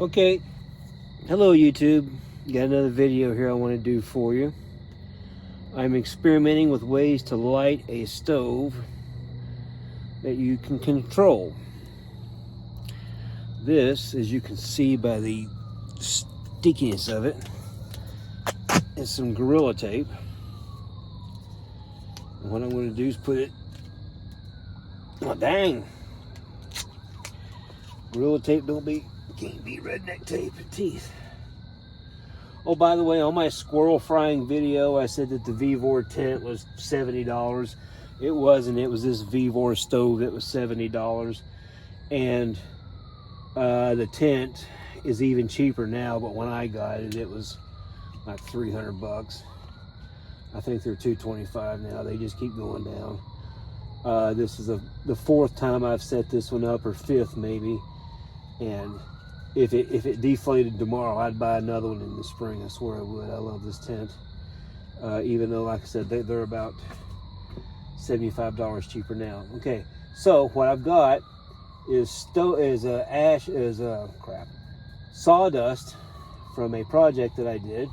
Okay, hello YouTube. Got another video here I want to do for you. I'm experimenting with ways to light a stove that you can control. This, as you can see by the stickiness of it, is some Gorilla Tape. And what I'm going to do is put it, oh dang, Gorilla Tape can't beat redneck tape and teeth. Oh, by the way, on my squirrel frying video, I said that the Vevor tent was $70. It wasn't. It was this Vevor stove that was $70. And the tent is even cheaper now, but when I got it, it was like 300 bucks. I think they're $225 now. They just keep going down. This is the fourth time I've set this one up, or fifth maybe. And if it deflated tomorrow, I'd buy another one in the spring. I swear I would. I love this tent. Even though, like I said, they're about $75 cheaper now. Okay, so what I've got is sawdust from a project that I did.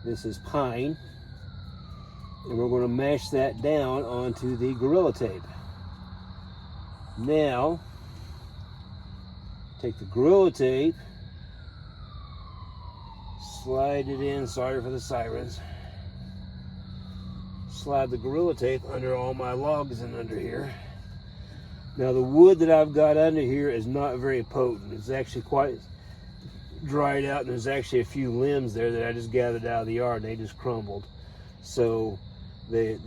This is pine, and we're going to mash that down onto the Gorilla Tape. Now, take the Gorilla Tape, slide it in, sorry for the sirens, slide the Gorilla Tape under all my logs and under here. Now the wood that I've got under here is not very potent. It's actually quite dried out, and there's actually a few limbs there that I just gathered out of the yard and they just crumbled. So this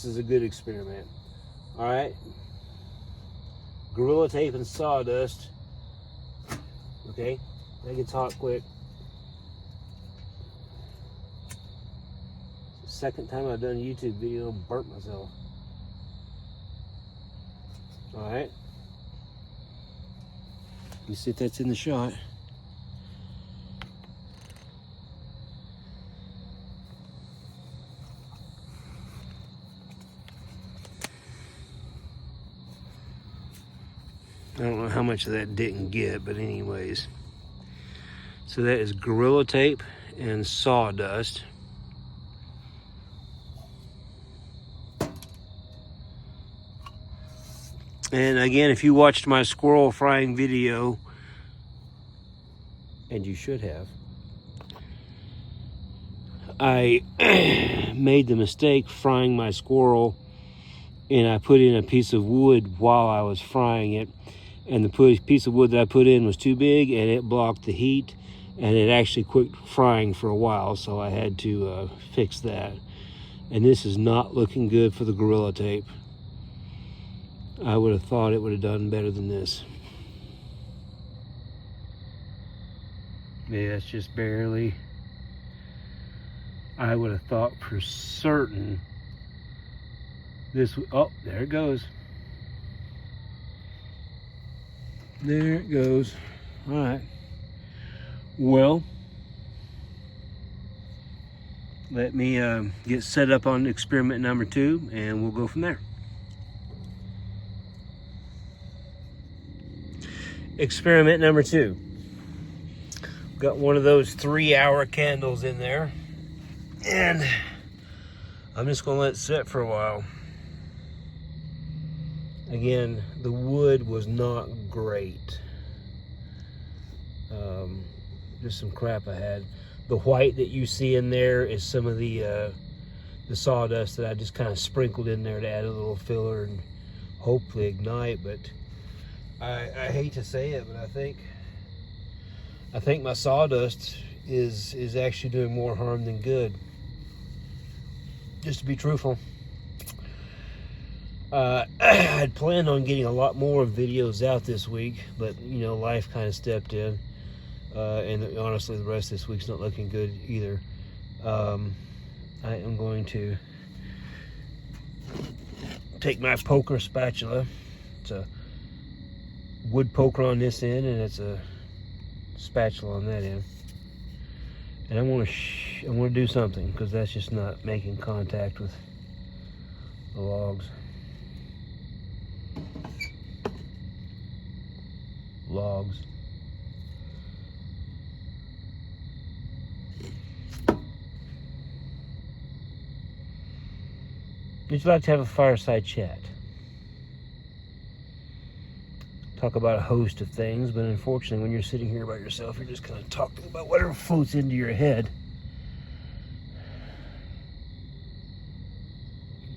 is a good experiment. All right. Gorilla Tape and sawdust. Okay, that gets hot quick. It's the second time I've done a YouTube video and burnt myself. All right. You see if that's in the shot. I don't know how much of that didn't get, but anyways. So that is Gorilla Tape and sawdust. And again, if you watched my squirrel frying video, and you should have, I made the mistake frying my squirrel, and I put in a piece of wood while I was frying it. And the piece of wood that I put in was too big, and it blocked the heat, and it actually quit frying for a while, so I had to fix that. And this is not looking good for the Gorilla Tape. I would have thought it would have done better than this. Yeah, it's just barely. I would have thought for certain this, oh, there it goes. There it goes. All right. Well, let me get set up on experiment number 2, and we'll go from there. Experiment number 2. Got one of those 3-hour candles in there, and I'm just gonna let it sit for a while. Again, the wood was not great. Just some crap I had. The white that you see in there is some of the sawdust that I just kind of sprinkled in there to add a little filler and hopefully ignite. But I hate to say it, but I think my sawdust is actually doing more harm than good. Just to be truthful. I had planned on getting a lot more videos out this week, but you know, life kind of stepped in, and honestly the rest of this week's not looking good either. I am going to take my poker spatula. It's a wood poker on this end, and it's a spatula on that end, and I'm going to do something, because that's just not making contact with the logs. logs. Would you like to have a fireside chat? Talk about a host of things, but unfortunately when you're sitting here by yourself, you're just kind of talking about whatever floats into your head.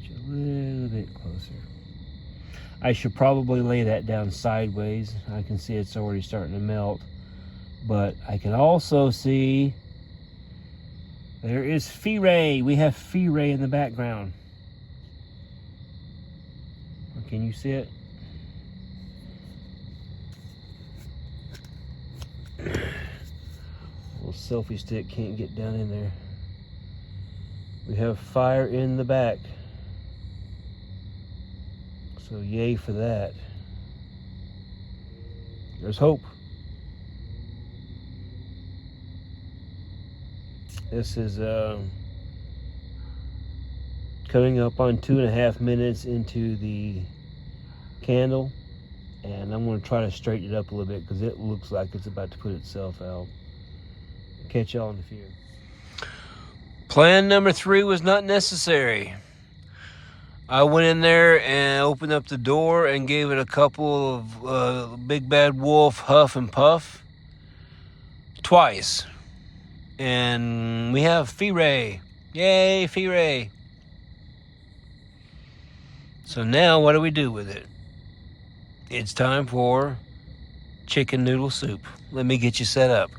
Get you a little bit closer. I should probably lay that down sideways. I can see it's already starting to melt, but I can also see there is Fire. We have Fire in the background. Can you see it? Little selfie stick can't get down in there. We have fire in the back. So yay for that. There's hope. This is coming up on 2.5 minutes into the candle, and I'm going to try to straighten it up a little bit because it looks like it's about to put itself out. Catch y'all in a few. Plan number 3 was not necessary. I went in there and opened up the door and gave it a couple of big bad wolf huff and puff twice, and we have Fire. Yay, Fire. So now what do we do with it? It's time for chicken noodle soup. Let me get you set up.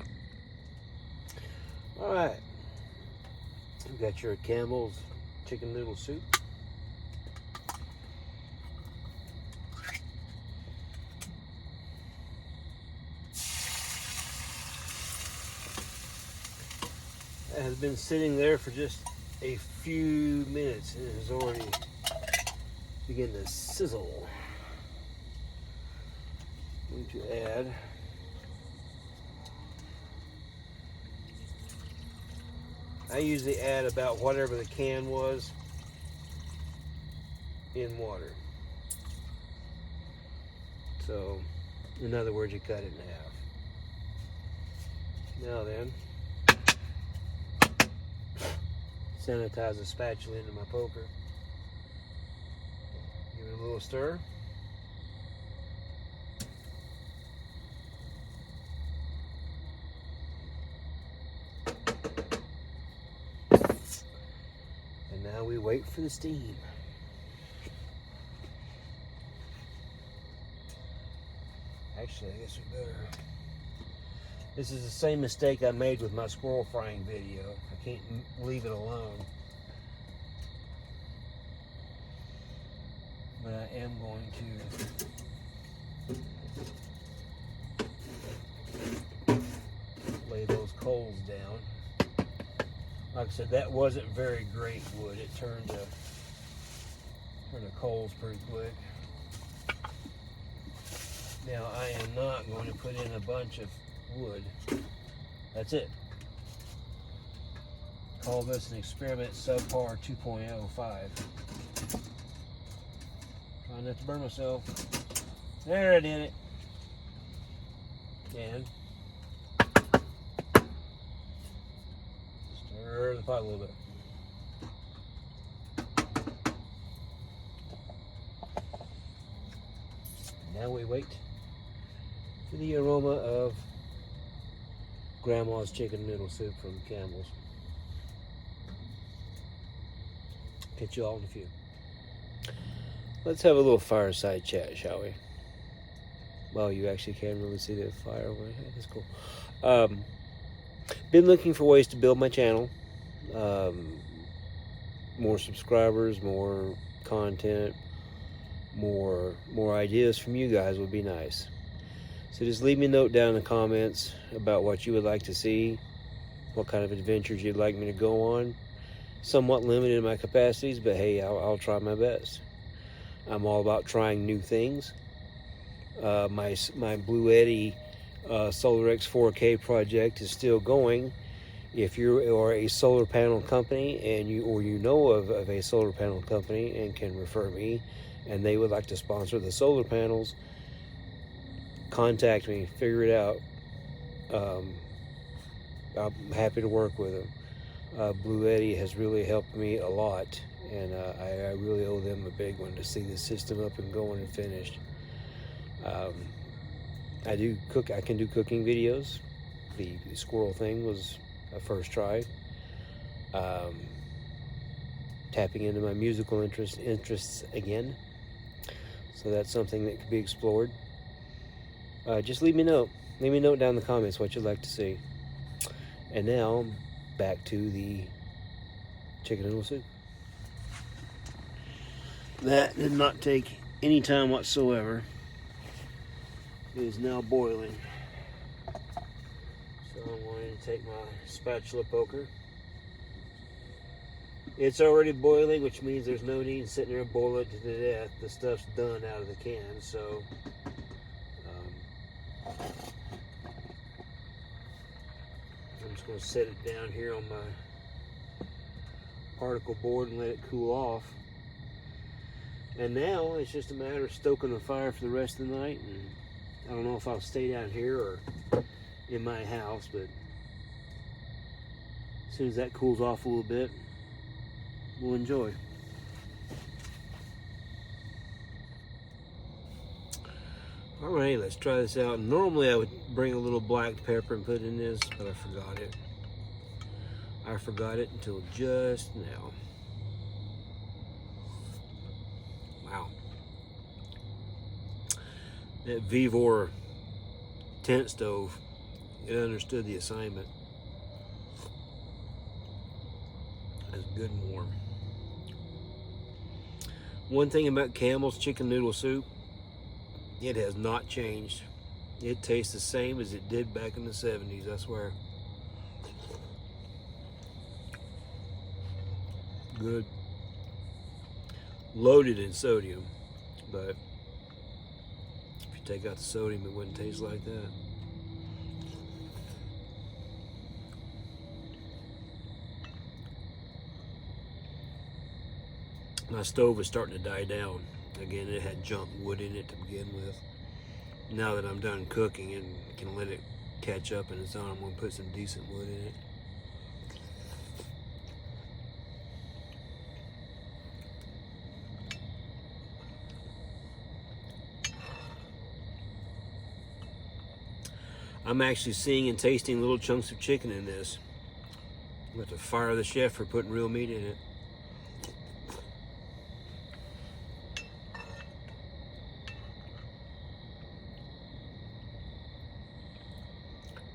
All right. You got your Camel's chicken noodle soup. It has been sitting there for just a few minutes and it has already begun to sizzle. I'm going to add I usually add about whatever the can was in water. So, in other words, you cut it in half. Now then, sanitize the spatula into my poker. Give it a little stir. And now we wait for the steam. Actually, I guess we better. This is the same mistake I made with my squirrel frying video. I can't leave it alone. But I am going to lay those coals down. Like I said, that wasn't very great wood. It turned the coals pretty quick. Now I am not going to put in a bunch of wood. That's it. Call this an experiment subpar 2.05. Trying not to burn myself. There, I did it. And stir the pot a little bit. Now we wait for the aroma of Grandma's chicken noodle soup from Camel's. Catch you all in a few. Let's have a little fireside chat, shall we? Well, you actually can't really see the fire. That's cool. Been looking for ways to build my channel. More subscribers, more content, more ideas from you guys would be nice. So just leave me a note down in the comments about what you would like to see, what kind of adventures you'd like me to go on. Somewhat limited in my capacities, but hey, I'll try my best. I'm all about trying new things. My Blue Eddy SolarX 4K project is still going. If you are a solar panel company and you know of a solar panel company and can refer me, and they would like to sponsor the solar panels, contact me, figure it out. I'm happy to work with them. Blue Eddie has really helped me a lot, and I really owe them a big one to see the system up and going and finished. I can do cooking videos. The squirrel thing was a first try. Tapping into my musical interests again. So that's something that could be explored. Just leave me a note. Leave me a note down in the comments what you'd like to see. And now, back to the chicken noodle soup. That did not take any time whatsoever. It is now boiling. So I'm going to take my spatula poker. It's already boiling, which means there's no need in sitting there and boil it to death. The stuff's done out of the can, so I'm just going to set it down here on my particle board and let it cool off. And now it's just a matter of stoking the fire for the rest of the night. And I don't know if I'll stay down here or in my house, but as soon as that cools off a little bit, we'll enjoy. Alright, let's try this out. Normally I would bring a little black pepper and put in this, but I forgot it. I forgot it until just now. Wow. That Vevor tent stove, it understood the assignment. It's good and warm. One thing about Camel's chicken noodle soup, it has not changed. It tastes the same as it did back in the 70s, I swear. Good. Loaded in sodium, but if you take out the sodium, it wouldn't taste like that. My stove is starting to die down. Again, it had junk wood in it to begin with. Now that I'm done cooking and can let it catch up in its own, I'm going to put some decent wood in it. I'm actually seeing and tasting little chunks of chicken in this. I'm going to have to fire the chef for putting real meat in it.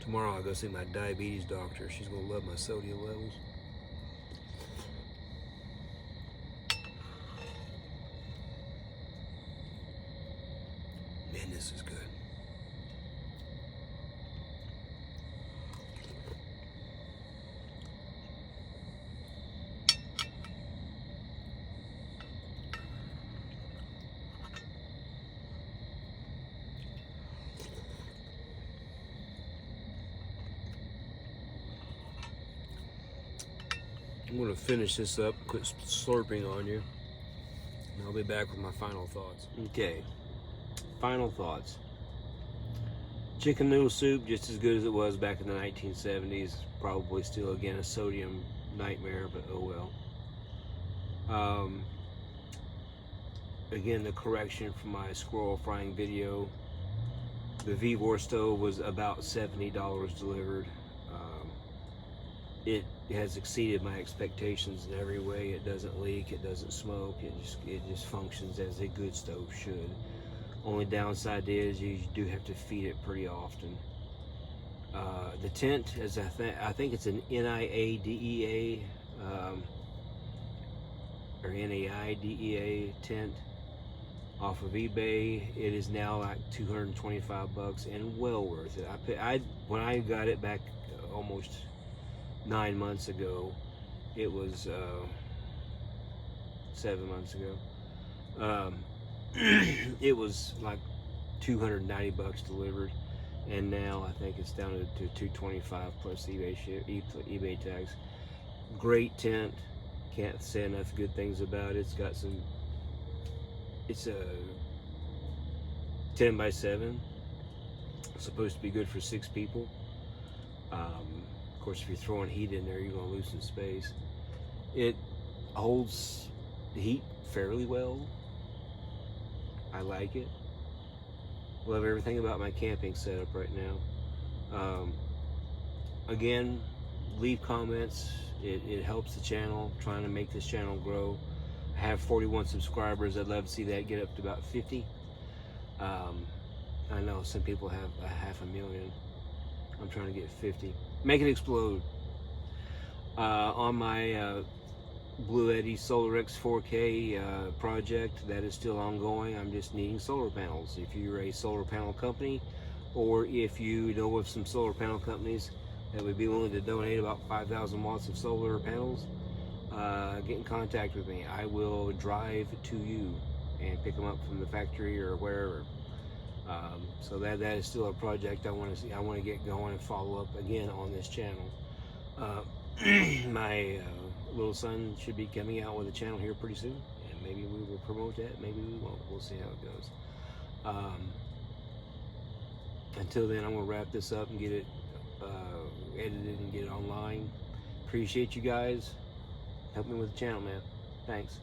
Tomorrow I'll go see my diabetes doctor. She's going to love my sodium levels. Man, this is good. I'm going to finish this up, quit slurping on you, and I'll be back with my final thoughts. Okay, final thoughts. Chicken noodle soup, just as good as it was back in the 1970s. Probably still, again, a sodium nightmare, but oh well. Again, the correction from my squirrel frying video. The Vevor stove was about $70 delivered. It has exceeded my expectations in every way. It doesn't leak, it doesn't smoke, it just functions as a good stove should. Only downside is you do have to feed it pretty often. The tent is, I think it's an NIADEA or NAIDEA tent off of eBay. It is now like $225 and well worth it. When I got it back almost 9 months ago, it was 7 months ago, it was like $290 delivered, and now I think it's down to $225 plus eBay tags. Great tent, can't say enough good things about it. It's a 10 by 7 It's supposed to be good for 6 people. Of course, if you're throwing heat in there, you're going to lose some space. It holds heat fairly well. I like it. Love everything about my camping setup right now. Again, leave comments. It helps the channel, trying to make this channel grow. I have 41 subscribers. I'd love to see that get up to about 50. I know some people have 500,000. I'm trying to get 50. Make it explode. On my Blue Eddy Solar X 4K project, that is still ongoing. I'm just needing solar panels. If you're a solar panel company, or if you know of some solar panel companies that would be willing to donate about 5,000 watts of solar panels, get in contact with me. I will drive to you and pick them up from the factory or wherever. So that is still a project I want to see. I want to get going and follow up again on this channel. My little son should be coming out with a channel here pretty soon, and maybe we will promote that. Maybe we won't. We'll see how it goes. Until then, I'm gonna wrap this up and get it edited and get it online. Appreciate you guys. Help me with the channel, man. Thanks.